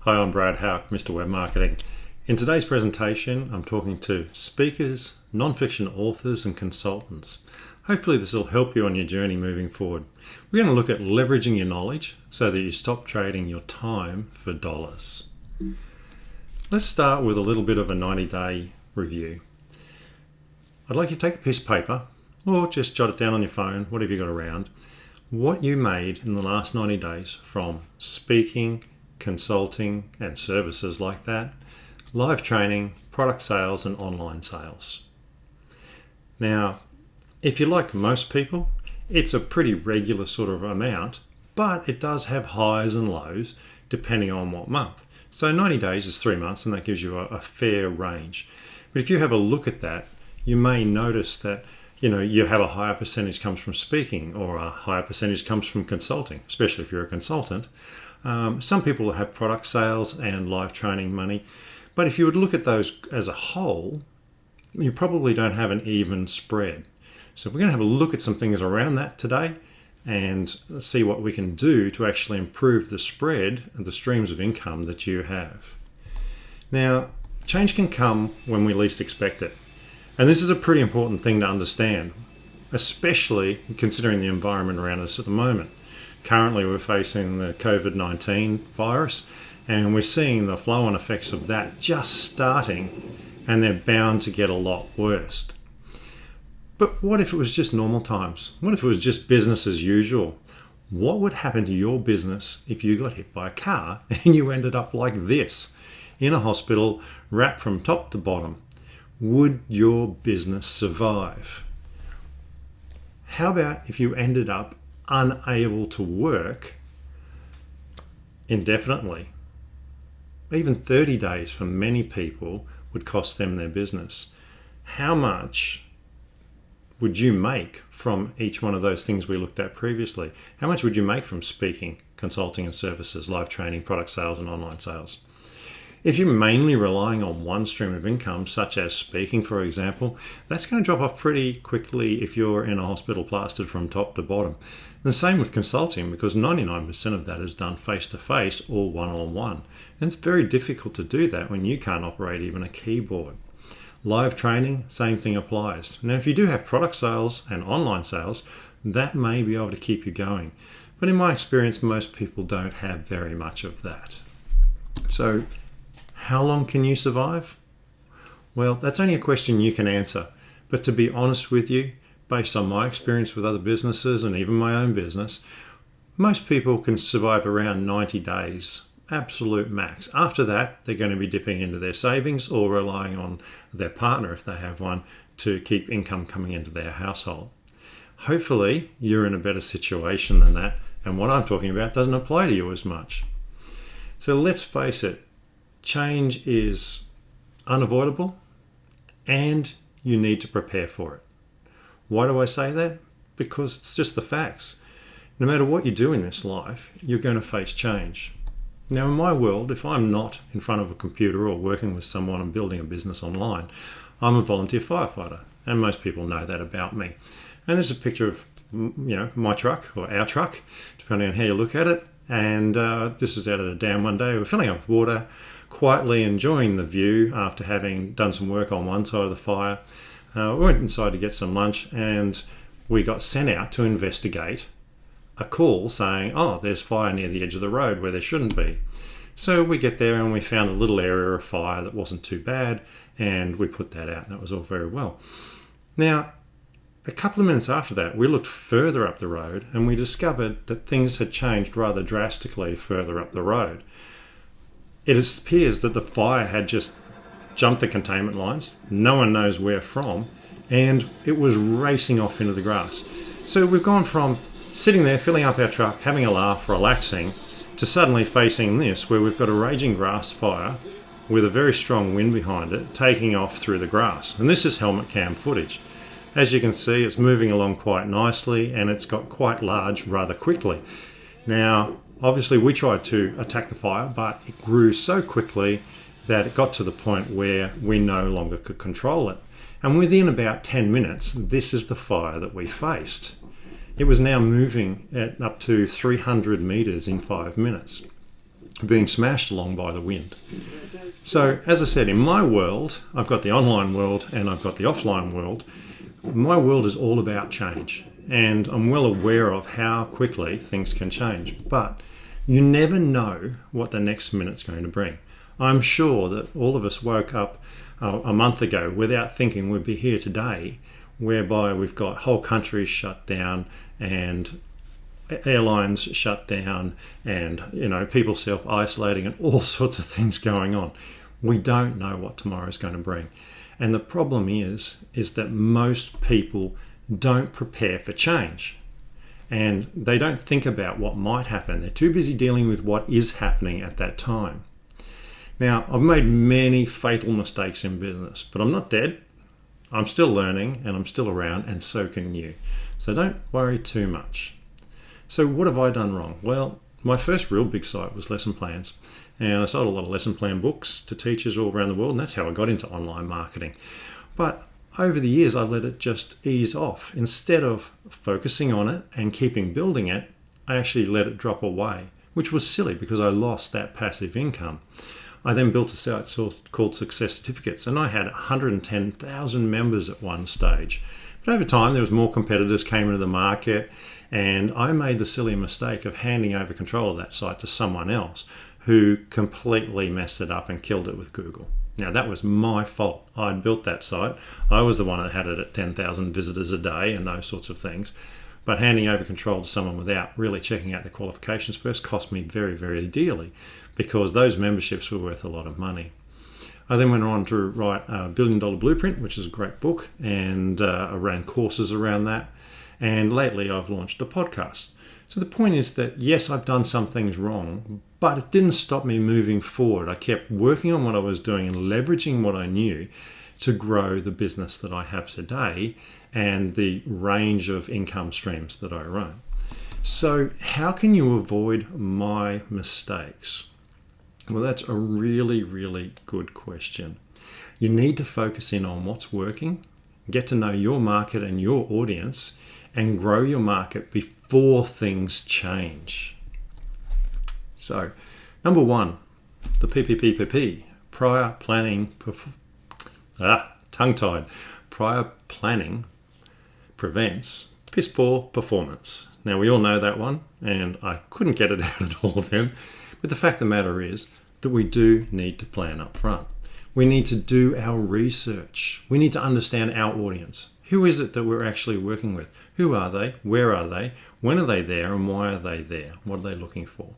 Hi, I'm Brad Hauck, Mr. Web Marketing. In today's presentation, I'm talking to speakers, non-fiction authors and consultants. Hopefully this will help you on your journey moving forward. We're going to look at leveraging your knowledge so that you stop trading your time for dollars. Let's start with a little bit of a 90-day review. I'd like you to take a piece of paper or just jot it down on your phone, whatever you got around, what you made in the last 90 days from speaking, consulting and services like that, live training, product sales and online sales. Now, if you're like most people, it's a pretty regular sort of amount, but it does have highs and lows depending on what month. So 90 days is 3 months and that gives you a fair range. But if you have a look at that, you may notice that you have a higher percentage comes from speaking or a higher percentage comes from consulting, especially if you're a consultant. Some people have product sales and live training money, but if you would look at those as a whole, you probably don't have an even spread. So we're going to have a look at some things around that today and see what we can do to actually improve the spread and the streams of income that you have. Now, change can come when we least expect it. And this is a pretty important thing to understand, especially considering the environment around us at the moment. Currently, we're facing the COVID-19 virus, and we're seeing the flow-on effects of that just starting, and they're bound to get a lot worse. But what if it was just normal times? What if it was just business as usual? What would happen to your business if you got hit by a car and you ended up like this, in a hospital, wrapped from top to bottom? Would your business survive? How about if you ended up unable to work indefinitely? Even 30 days for many people would cost them their business. How much would you make from each one of those things we looked at previously? How much would you make from speaking, consulting and services, live training, product sales and online sales? If you're mainly relying on one stream of income, such as speaking, for example, that's going to drop off pretty quickly if you're in a hospital plastered from top to bottom. The same with consulting, because 99% of that is done face-to-face or one-on-one. And it's very difficult to do that when you can't operate even a keyboard. Live training, same thing applies. Now, if you do have product sales and online sales, that may be able to keep you going. But in my experience, most people don't have very much of that. So, how long can you survive? Well, that's only a question you can answer. But to be honest with you, based on my experience with other businesses and even my own business, most people can survive around 90 days, absolute max. After that, they're going to be dipping into their savings or relying on their partner, if they have one, to keep income coming into their household. Hopefully, you're in a better situation than that, and what I'm talking about doesn't apply to you as much. So let's face it, change is unavoidable and you need to prepare for it. Why do I say that? Because it's just the facts. No matter what you do in this life, you're going to face change. Now, in my world, if I'm not in front of a computer or working with someone and building a business online, I'm a volunteer firefighter, and most people know that about me. And there's a picture of my truck or our truck, depending on how you look at it. And this is out at a dam one day. We're filling up with water, quietly enjoying the view after having done some work on one side of the fire. We went inside to get some lunch and we got sent out to investigate a call saying, oh, there's fire near the edge of the road where there shouldn't be. So we get there and we found a little area of fire that wasn't too bad and we put that out and that was all very well. Now, a couple of minutes after that, we looked further up the road and we discovered that things had changed rather drastically further up the road. It appears that the fire had just jumped the containment lines, no one knows where from, and it was racing off into the grass. So we've gone from sitting there, filling up our truck, having a laugh, relaxing, to suddenly facing this, where we've got a raging grass fire with a very strong wind behind it, taking off through the grass. And this is helmet cam footage. As you can see, it's moving along quite nicely and it's got quite large rather quickly. Now, obviously we tried to attack the fire, but it grew so quickly that it got to the point where we no longer could control it. And within about 10 minutes, this is the fire that we faced. It was now moving at up to 300 meters in 5 minutes. being smashed along by the wind. So, as I said, in my world, I've got the online world and I've got the offline world. My world is all about change, and I'm well aware of how quickly things can change. But you never know what the next minute's going to bring. I'm sure that all of us woke up a month ago without thinking we'd be here today, whereby we've got whole countries shut down and airlines shut down and people self-isolating and all sorts of things going on. We don't know what tomorrow's going to bring. And the problem is that most people don't prepare for change. And they don't think about what might happen. They're too busy dealing with what is happening at that time. Now, I've made many fatal mistakes in business, but I'm not dead. I'm still learning and I'm still around, and so can you. So don't worry too much. So what have I done wrong? Well, my first real big site was lesson plans. And I sold a lot of lesson plan books to teachers all around the world, and that's how I got into online marketing. But over the years, I let it just ease off. Instead of focusing on it and keeping building it, I actually let it drop away, which was silly because I lost that passive income. I then built a site called Success Certificates, and I had 110,000 members at one stage. But over time, there was more competitors came into the market, and I made the silly mistake of handing over control of that site to someone else who completely messed it up and killed it with Google. Now, that was my fault. I'd built that site. I was the one that had it at 10,000 visitors a day and those sorts of things. But handing over control to someone without really checking out the qualifications first cost me very, very dearly, because those memberships were worth a lot of money. I then went on to write a $1 Billion Blueprint, which is a great book, and I ran courses around that. And lately I've launched a podcast. So the point is that, yes, I've done some things wrong, but it didn't stop me moving forward. I kept working on what I was doing and leveraging what I knew to grow the business that I have today and the range of income streams that I run. So how can you avoid my mistakes? Well, that's a really, really good question. You need to focus in on what's working, get to know your market and your audience, and grow your market before things change. So, number one, the PPPPP, prior planning, tongue-tied. Prior planning prevents piss poor performance. Now, we all know that one, and I couldn't get it out at all then. But the fact of the matter is that we do need to plan up front. We need to do our research. We need to understand our audience. Who is it that we're actually working with? Who are they? Where are they? When are they there? And why are they there? What are they looking for?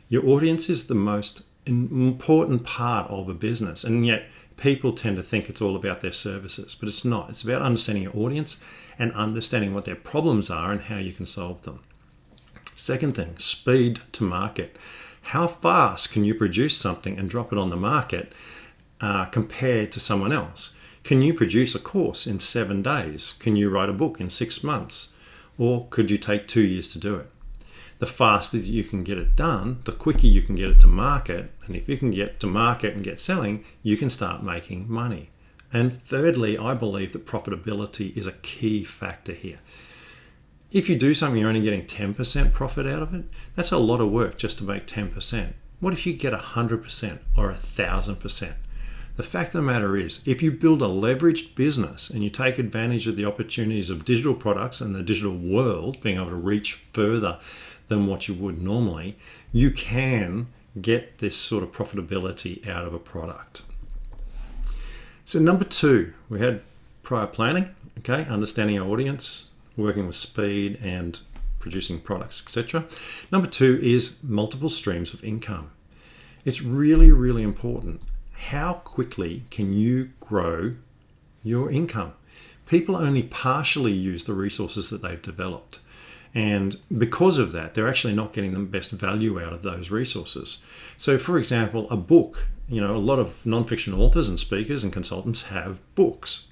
Your audience is the most important part of a business, and yet people tend to think it's all about their services, but it's not. It's about understanding your audience and understanding what their problems are and how you can solve them. Second thing, speed to market. How fast can you produce something and drop it on the market compared to someone else? Can you produce a course in 7 days? Can you write a book in 6 months? Or could you take 2 years to do it? The faster you can get it done, the quicker you can get it to market. And if you can get to market and get selling, you can start making money. And thirdly, I believe that profitability is a key factor here. If you do something, you're only getting 10% profit out of it. That's a lot of work just to make 10%. What if you get 100% or 1,000%? The fact of the matter is, if you build a leveraged business and you take advantage of the opportunities of digital products and the digital world, being able to reach further than what you would normally, you can get this sort of profitability out of a product. So number 2, we had prior planning, okay, understanding our audience, working with speed and producing products, etc. Number 2 is multiple streams of income. It's really, really important. How quickly can you grow your income? People only partially use the resources that they've developed. And because of that, they're actually not getting the best value out of those resources. So for example, a book, a lot of nonfiction authors and speakers and consultants have books.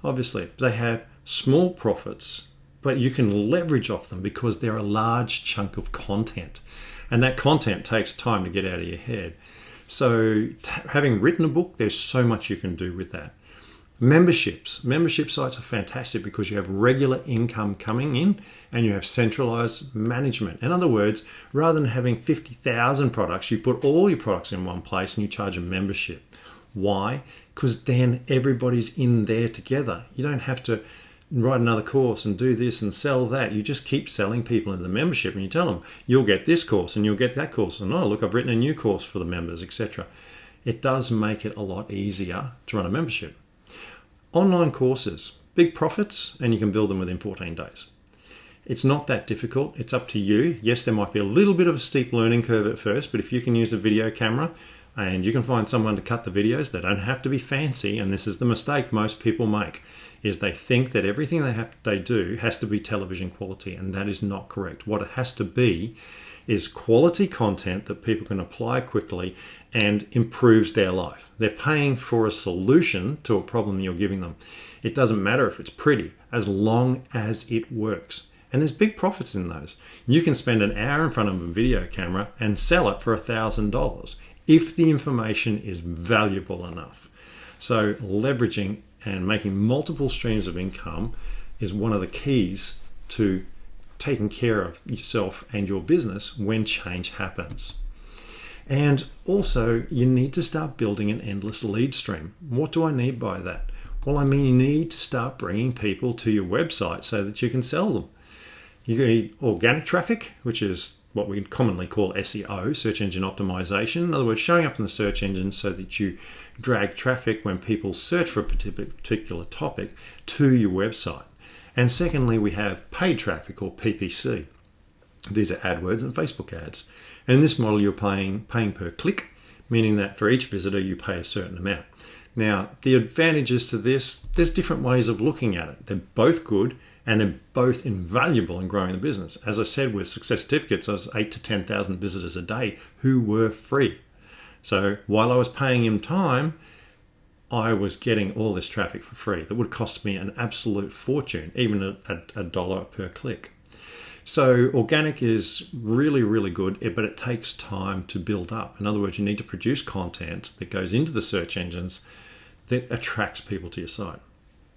Obviously, they have small profits, but you can leverage off them because they're a large chunk of content. And that content takes time to get out of your head. So having written a book, there's so much you can do with that. Membership sites are fantastic because you have regular income coming in and you have centralized management. In other words, rather than having 50,000 products, you put all your products in one place and you charge a membership. Why? Because then everybody's in there together. You don't have to write another course and do this and sell that. You just keep selling people in the membership and you tell them, you'll get this course and you'll get that course. And oh, look, I've written a new course for the members, etc. It does make it a lot easier to run a membership. Online courses, big profits, and you can build them within 14 days. It's not that difficult. It's up to you. Yes, there might be a little bit of a steep learning curve at first, but if you can use a video camera and you can find someone to cut the videos, they don't have to be fancy. And this is the mistake most people make, is they think that everything they do has to be television quality, and that is not correct. What it has to be is quality content that people can apply quickly and improves their life. They're paying for a solution to a problem you're giving them. It doesn't matter if it's pretty, as long as it works. And there's big profits in those. You can spend an hour in front of a video camera and sell it for $1,000 if the information is valuable enough. So leveraging and making multiple streams of income is one of the keys to taking care of yourself and your business when change happens. And also, you need to start building an endless lead stream. What do I mean by that? Well, I mean, you need to start bringing people to your website so that you can sell them. You need organic traffic, which is what we commonly call SEO, search engine optimization. In other words, showing up in the search engine so that you drag traffic when people search for a particular topic to your website. And secondly, we have paid traffic, or PPC. These are AdWords and Facebook ads. And in this model, you're paying per click, meaning that for each visitor, you pay a certain amount. Now, the advantages to this, there's different ways of looking at it. They're both good and they're both invaluable in growing the business. As I said, with Success Certificates, I was 8,000 to 10,000 visitors a day who were free. So while I was paying him time, I was getting all this traffic for free. That would cost me an absolute fortune, even a dollar per click. So organic is really, really good, but it takes time to build up. In other words, you need to produce content that goes into the search engines that attracts people to your site.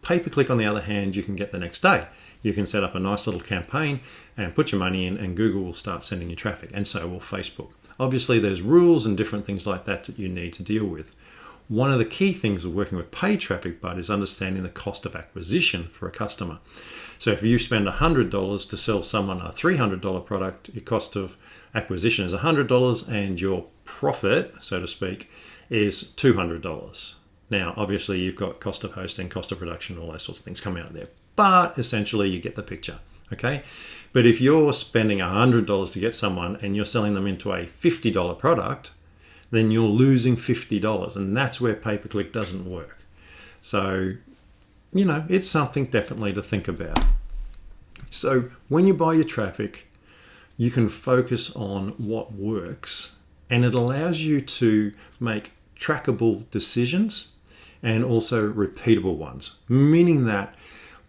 Pay-per-click, on the other hand, you can get the next day. You can set up a nice little campaign and put your money in, and Google will start sending you traffic, and so will Facebook. Obviously, there's rules and different things like that you need to deal with. One of the key things of working with paid traffic, but is understanding the cost of acquisition for a customer. So if you spend $100 to sell someone a $300 product, your cost of acquisition is $100 and your profit, so to speak, is $200. Now, obviously, you've got cost of hosting, cost of production, all those sorts of things come out of there. But essentially, you get the picture, okay? But if you're spending $100 to get someone and you're selling them into a $50 product, then you're losing $50. And that's where pay-per-click doesn't work. So, it's something definitely to think about. So when you buy your traffic, you can focus on what works, and it allows you to make trackable decisions and also repeatable ones, meaning that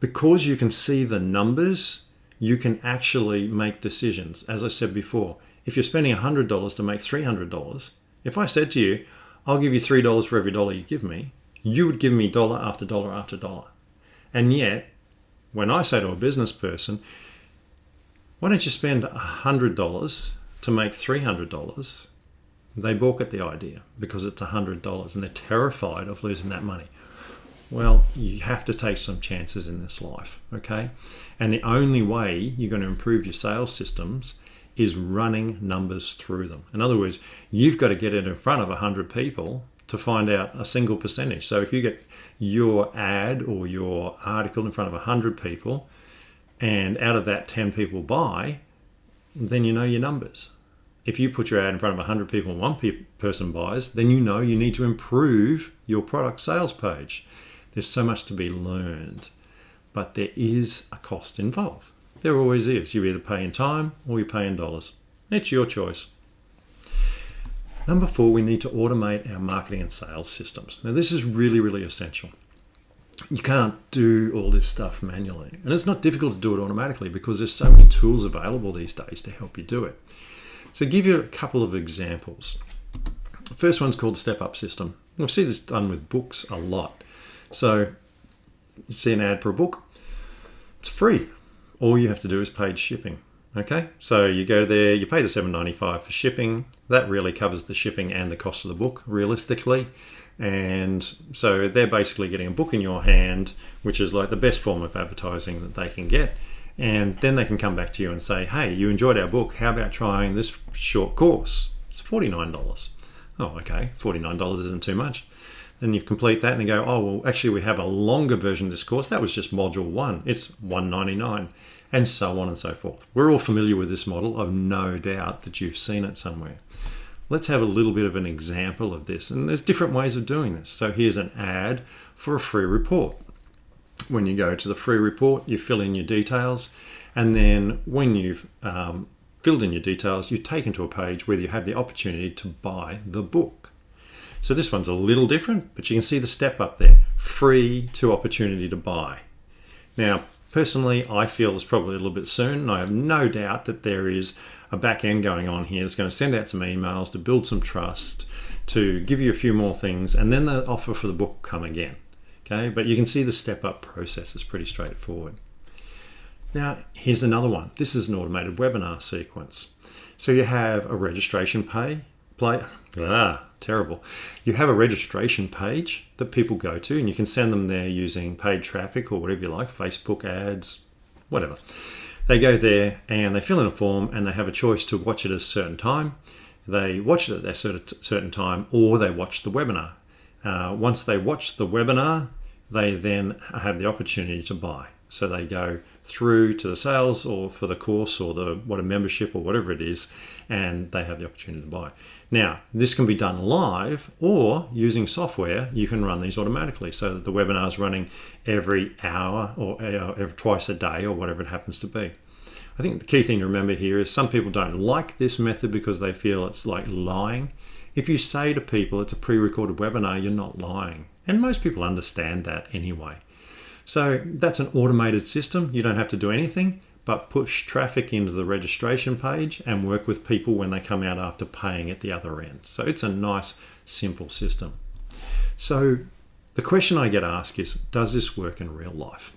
because you can see the numbers, you can actually make decisions. As I said before, if you're spending $100 to make $300, if I said to you, I'll give you $3 for every dollar you give me, you would give me dollar after dollar after dollar. And yet, when I say to a business person, why don't you spend $100 to make $300? They balk at the idea because it's $100 and they're terrified of losing that money. Well, you have to take some chances in this life, okay? And the only way you're going to improve your sales systems is running numbers through them. In other words, you've got to get it in front of 100 people to find out a single percentage. So if you get your ad or your article in front of 100 people and out of that 10 people buy, then you know your numbers. If you put your ad in front of 100 people and one person buys, then you know you need to improve your product sales page. There's so much to be learned, but there is a cost involved. There always is. You either pay in time or you pay in dollars. It's your choice. Number 4, we need to automate our marketing and sales systems. Now, this is really, really essential. You can't do all this stuff manually. And it's not difficult to do it automatically because there's so many tools available these days to help you do it. So I'll give you a couple of examples. The first one's called Step Up System. You'll see this done with books a lot. So you see an ad for a book, it's free. All you have to do is paid shipping. Okay, so you go there, you pay the $7.95 for shipping. That really covers the shipping and the cost of the book, realistically. And so they're basically getting a book in your hand, which is like the best form of advertising that they can get. And then they can come back to you and say, hey, you enjoyed our book. How about trying this short course? It's $49. Oh, okay, $49 isn't too much. Then you complete that and you go, oh, well, actually, we have a longer version of this course. That was just module 1. It's $199, and so on and so forth. We're all familiar with this model. I've no doubt that you've seen it somewhere. Let's have a little bit of an example of this. And there's different ways of doing this. So here's an ad for a free report. When you go to the free report, you fill in your details. And then when you've filled in your details, you're taken to a page where you have the opportunity to buy the book. So this one's a little different, but you can see the step up there. Free to opportunity to buy. Now, personally, I feel it's probably a little bit soon, and I have no doubt that there is a back end going on here that's going to send out some emails to build some trust, to give you a few more things, and then the offer for the book will come again. Okay, but you can see the step up process is pretty straightforward. Now, here's another one. This is an automated webinar sequence. So you have a registration terrible. You have a registration page that people go to, and you can send them there using paid traffic or whatever you like, Facebook ads, whatever. They go there and they fill in a form and they have a choice to watch it at a certain time. They watch it at a certain time, or they watch the webinar. Once they watch the webinar, they then have the opportunity to buy. So they go through to the sales or for the course or a membership or whatever it is, and they have the opportunity to buy. Now, this can be done live, or using software, you can run these automatically so that the webinar is running every hour or every twice a day or whatever it happens to be. I think the key thing to remember here is some people don't like this method because they feel it's like lying. If you say to people it's a pre-recorded webinar, you're not lying. And most people understand that anyway. So that's an automated system. You don't have to do anything but push traffic into the registration page and work with people when they come out after paying at the other end. So it's a nice, simple system. So the question I get asked is, does this work in real life?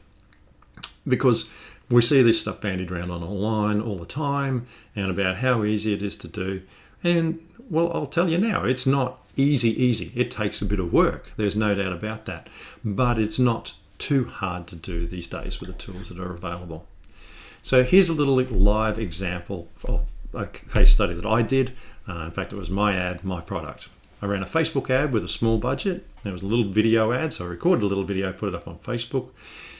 Because we see this stuff bandied around on online all the time and about how easy it is to do. And well, I'll tell you now, it's not easy. It takes a bit of work. There's no doubt about that. But it's not too hard to do these days with the tools that are available. So here's a little live example of a case study that I did. In fact, it was my ad, my product. I ran a Facebook ad with a small budget. There was a little video ad, so I recorded a little video, put it up on Facebook.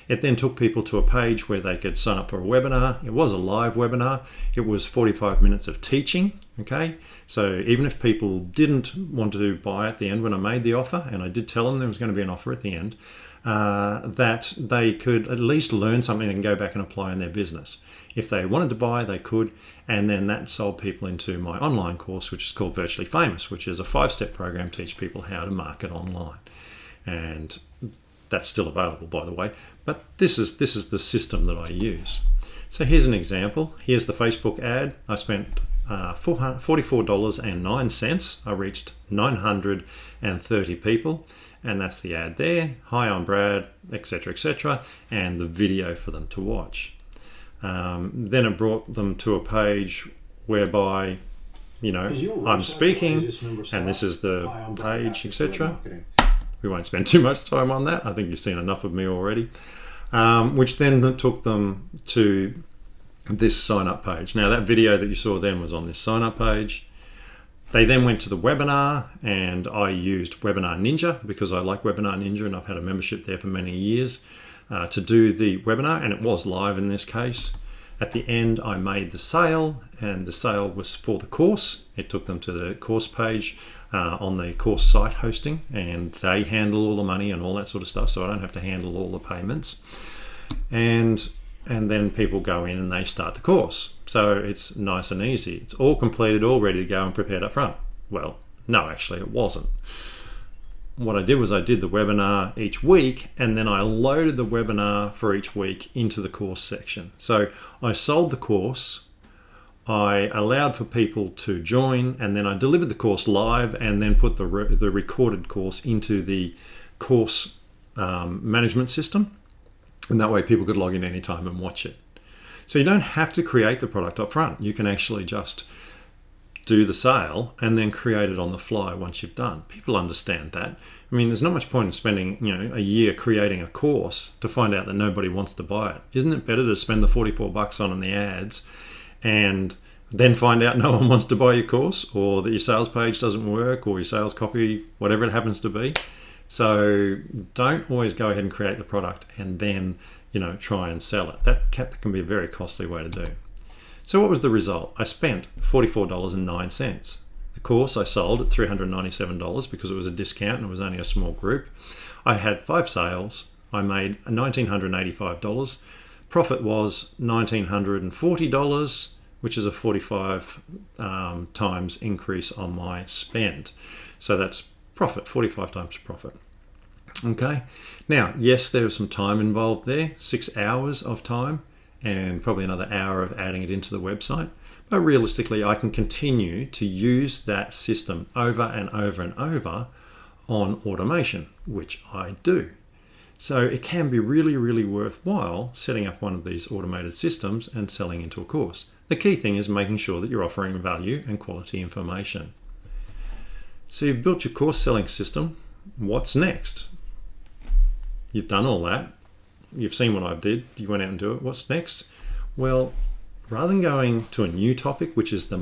It then took people to a page where they could sign up for a webinar. It was a live webinar. It was 45 minutes of teaching, okay? So even if people didn't want to buy at the end when I made the offer, and I did tell them there was going to be an offer at the end, that they could at least learn something and go back and apply in their business. If they wanted to buy, they could, and then that sold people into my online course, which is called Virtually Famous, which is a 5-step program to teach people how to market online. And that's still available, by the way, but this is the system that I use. So here's an example. Here's the Facebook ad. I spent $44.09. I reached 930 people, and that's the ad there. Hi, I'm Brad, etc., and the video for them to watch. Then it brought them to a page whereby, I'm speaking, and this is the page, etc. We won't spend too much time on that. I think you've seen enough of me already. Which then took them to this sign-up page. Now, that video that you saw then was on this sign-up page. They then went to the webinar, and I used Webinar Ninja because I like Webinar Ninja, and I've had a membership there for many years to do the webinar, and it was live in this case. At the end, I made the sale, and the sale was for the course. It took them to the course page on the course site hosting, and they handle all the money and all that sort of stuff, so I don't have to handle all the payments. And then people go in and they start the course. So it's nice and easy. It's all completed, all ready to go and prepared up front. Well, no, actually it wasn't. What I did was I did the webinar each week, and then I loaded the webinar for each week into the course section. So I sold the course, I allowed for people to join, and then I delivered the course live and then put the recorded course into the course management system, and that way people could log in anytime and watch it. So you don't have to create the product up front. You can actually just do the sale and then create it on the fly once you've done. People understand that. I mean, there's not much point in spending, a year creating a course to find out that nobody wants to buy it. Isn't it better to spend the $44 on the ads and then find out no one wants to buy your course, or that your sales page doesn't work, or your sales copy, whatever it happens to be? So don't always go ahead and create the product and then, try and sell it. That can be a very costly way to do. So what was the result? I spent $44.09. The course I sold at $397 because it was a discount and it was only a small group. I had 5 sales. I made $1,985. Profit was $1,940, which is a 45 times increase on my spend. So that's profit, 45 times profit. Okay. Now, yes, there was some time involved there, 6 hours of time, and probably another hour of adding it into the website. But realistically, I can continue to use that system over and over and over on automation, which I do. So it can be really, really worthwhile setting up one of these automated systems and selling into a course. The key thing is making sure that you're offering value and quality information. So you've built your course selling system. What's next? You've done all that. You've seen what I did. You went out and do it. What's next? Well, rather than going to a new topic, which is the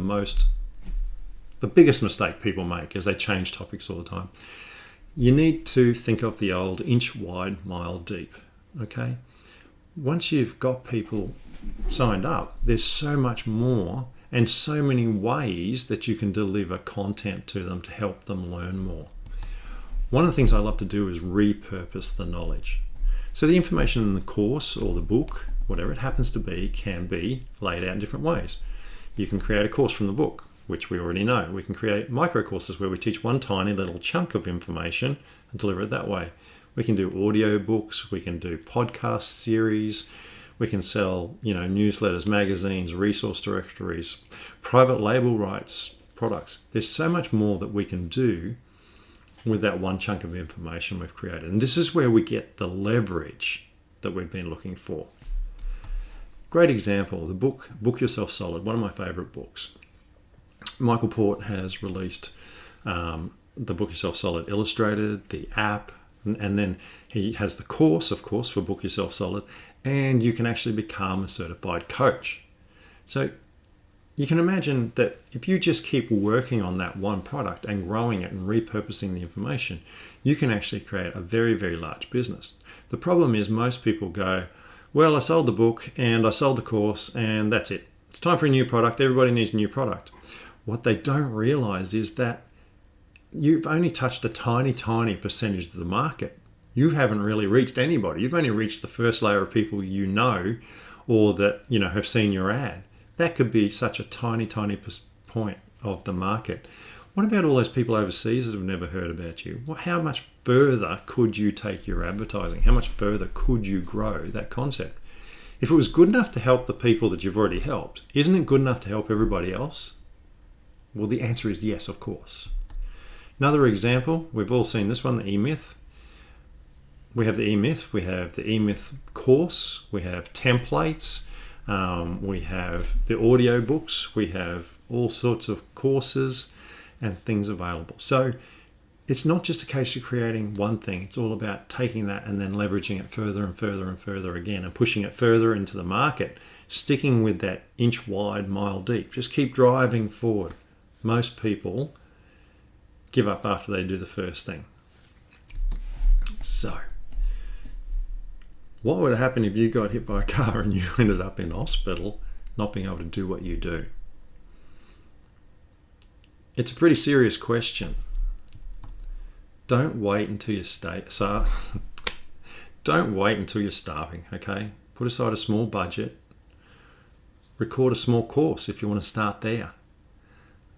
biggest mistake people make, is they change topics all the time. You need to think of the old inch wide, mile deep. Okay? Once you've got people signed up, there's so much more and so many ways that you can deliver content to them to help them learn more. One of the things I love to do is repurpose the knowledge. So the information in the course or the book, whatever it happens to be, can be laid out in different ways. You can create a course from the book, which we already know. We can create micro courses where we teach one tiny little chunk of information and deliver it that way. We can do audio books, we can do podcast series, we can sell, newsletters, magazines, resource directories, private label rights, products. There's so much more that we can do with that one chunk of information we've created. And this is where we get the leverage that we've been looking for. Great example, the book, Book Yourself Solid, one of my favorite books. Michael Port has released the Book Yourself Solid Illustrated, the app, and then he has the course, of course, for Book Yourself Solid, and you can actually become a certified coach. So you can imagine that if you just keep working on that one product and growing it and repurposing the information, you can actually create a very, very large business. The problem is most people go, well, I sold the book and I sold the course and that's it. It's time for a new product. Everybody needs a new product. What they don't realize is that you've only touched a tiny, tiny percentage of the market. You haven't really reached anybody. You've only reached the first layer of people or that have seen your ad. That could be such a tiny, tiny point of the market. What about all those people overseas that have never heard about you? How much further could you take your advertising? How much further could you grow that concept? If it was good enough to help the people that you've already helped, isn't it good enough to help everybody else? Well, the answer is yes, of course. Another example, we've all seen this one, the E-Myth. We have the E-Myth, we have the E-Myth course, we have templates, we have the audio books, we have all sorts of courses and things available. So it's not just a case of creating one thing, it's all about taking that and then leveraging it further and further and further again and pushing it further into the market, sticking with that inch wide, mile deep. Just keep driving forward. Most people give up after they do the first thing. So, what would happen if you got hit by a car and you ended up in hospital not being able to do what you do? It's a pretty serious question. Don't wait until you're Don't wait until you're starving, okay? Put aside a small budget. Record a small course if you want to start there.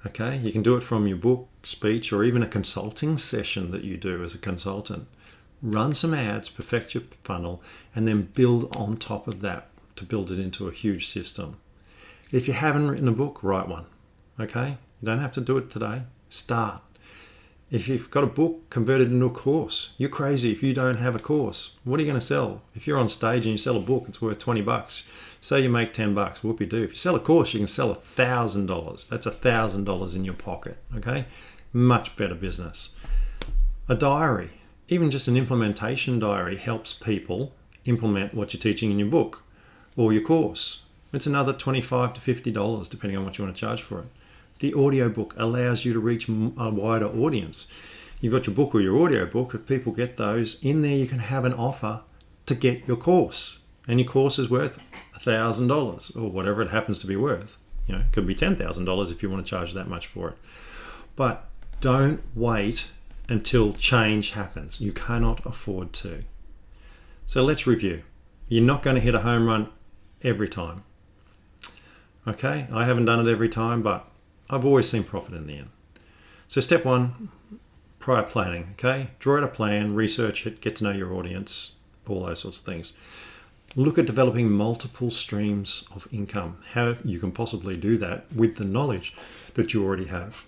Okay? You can do it from your book, speech, or even a consulting session that you do as a consultant. Run some ads, perfect your funnel, and then build on top of that to build it into a huge system. If you haven't written a book, write one. Okay? You don't have to do it today. Start. If you've got a book, convert it into a course. You're crazy if you don't have a course. What are you going to sell? If you're on stage and you sell a book, it's worth $20. Say you make $10, whoopie-doo. If you sell a course, you can sell $1,000. That's $1,000 in your pocket, okay? Much better business. A diary, even just an implementation diary, helps people implement what you're teaching in your book or your course. It's another $25 to $50, depending on what you want to charge for it. The audiobook allows you to reach a wider audience. You've got your book or your audiobook. If people get those, in there you can have an offer to get your course. And your course is worth $1,000 or whatever it happens to be worth. You know, it could be $10,000 if you want to charge that much for it. But don't wait until change happens. You cannot afford to. So let's review. You're not going to hit a home run every time. Okay, I haven't done it every time, but I've always seen profit in the end. So step one, prior planning, okay? Draw out a plan, research it, get to know your audience, all those sorts of things. Look at developing multiple streams of income, how you can possibly do that with the knowledge that you already have.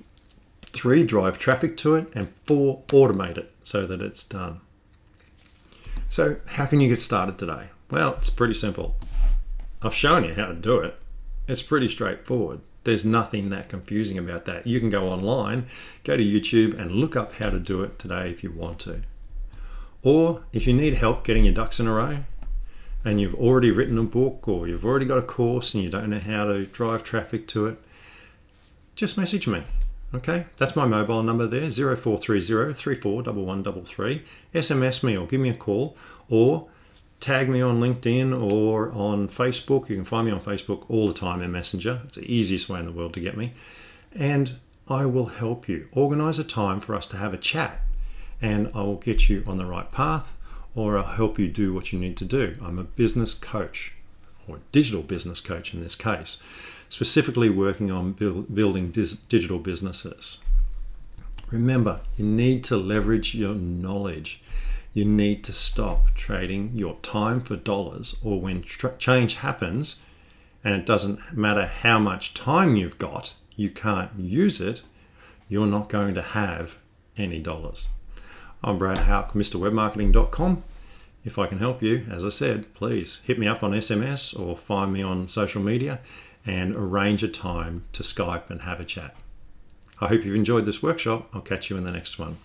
3, drive traffic to it, and 4, automate it so that it's done. So how can you get started today? Well, it's pretty simple. I've shown you how to do it. It's pretty straightforward. There's nothing that confusing about that. You can go online, go to YouTube and look up how to do it today if you want to. Or if you need help getting your ducks in a row and you've already written a book or you've already got a course and you don't know how to drive traffic to it, just message me. Okay, that's my mobile number there, 0430 341133. SMS me or give me a call or tag me on LinkedIn or on Facebook. You can find me on Facebook all the time in Messenger. It's the easiest way in the world to get me. And I will help you. Organize a time for us to have a chat and I will get you on the right path or I'll help you do what you need to do. I'm a business coach or digital business coach in this case, specifically working on building digital businesses. Remember, you need to leverage your knowledge. You need to stop trading your time for dollars, or when change happens, and it doesn't matter how much time you've got, you can't use it, you're not going to have any dollars. I'm Brad Hauck, MrWebMarketing.com. If I can help you, as I said, please hit me up on SMS or find me on social media and arrange a time to Skype and have a chat. I hope you've enjoyed this workshop. I'll catch you in the next one.